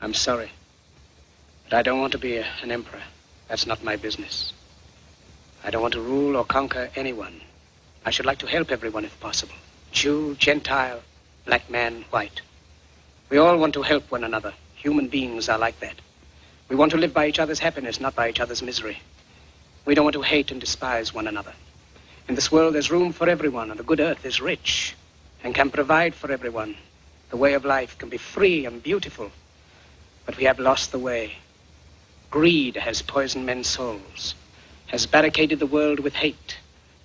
I'm sorry, but I don't want to be an emperor. That's not my business. I don't want to rule or conquer anyone. I should like to help everyone if possible. Jew, Gentile, black man, white. We all want to help one another. Human beings are like that. We want to live by each other's happiness, not by each other's misery. We don't want to hate and despise one another. In this world, there's room for everyone, and the good earth is rich and can provide for everyone. The way of life can be free and beautiful, but we have lost the way. Greed has poisoned men's souls, has barricaded the world with hate,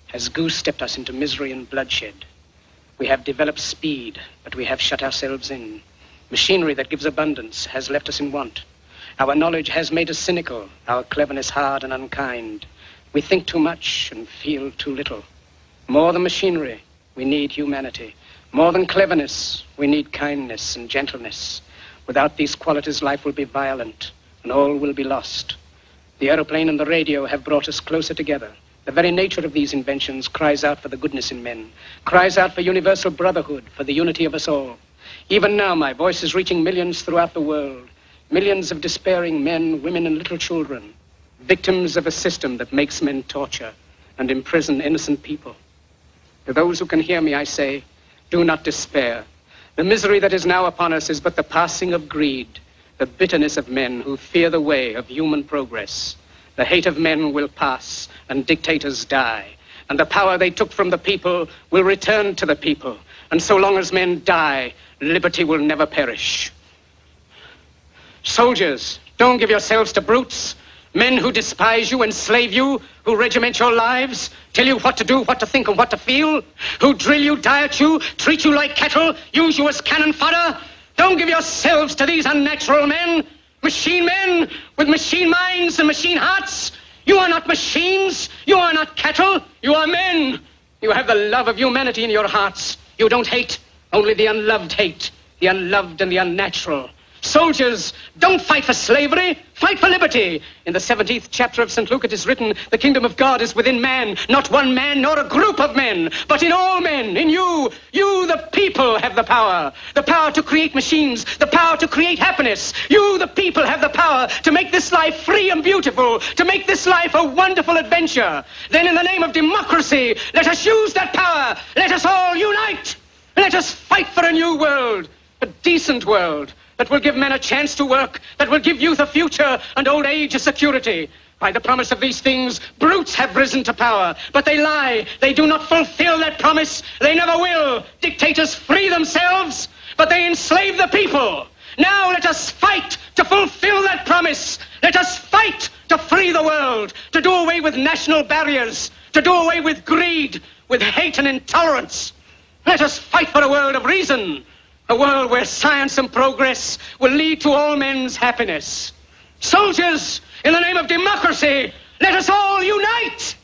has goose-stepped us into misery and bloodshed. We have developed speed, but we have shut ourselves in. Machinery that gives abundance has left us in want. Our knowledge has made us cynical, our cleverness hard and unkind. We think too much and feel too little. More than machinery, we need humanity. More than cleverness, we need kindness and gentleness. Without these qualities, life will be violent and all will be lost. The aeroplane and the radio have brought us closer together. The very nature of these inventions cries out for the goodness in men, cries out for universal brotherhood, for the unity of us all. Even now, my voice is reaching millions throughout the world, millions of despairing men, women, and little children, victims of a system that makes men torture and imprison innocent people. To those who can hear me, I say, do not despair. The misery that is now upon us is but the passing of greed, the bitterness of men who fear the way of human progress. The hate of men will pass and dictators die, and the power they took from the people will return to the people. And so long as men die, liberty will never perish. Soldiers, don't give yourselves to brutes, men who despise you, enslave you, who regiment your lives, tell you what to do, what to think, and what to feel, who drill you, diet you, treat you like cattle, use you as cannon fodder. Don't give yourselves to these unnatural men with machine minds and machine hearts. You are not machines, you are not cattle, you are men. You have the love of humanity in your hearts. You don't hate, only the unloved hate, the unloved and the unnatural. Soldiers, don't fight for slavery, fight for liberty. In the 17th chapter of St. Luke it is written, the kingdom of God is within man, not one man nor a group of men, but in all men, in you. You, the people, have the power to create machines, the power to create happiness. You, the people, have the power to make this life free and beautiful, to make this life a wonderful adventure. Then in the name of democracy, let us use that power. Let us all unite. Let us fight for a new world, a decent world, that will give men a chance to work, that will give youth a future and old age a security. By the promise of these things, brutes have risen to power, but they lie. They do not fulfill that promise. They never will. Dictators free themselves, but they enslave the people. Now let us fight to fulfill that promise. Let us fight to free the world, to do away with national barriers, to do away with greed, with hate and intolerance. Let us fight for a world of reason, a world where science and progress will lead to all men's happiness. Soldiers, in the name of democracy, let us all unite!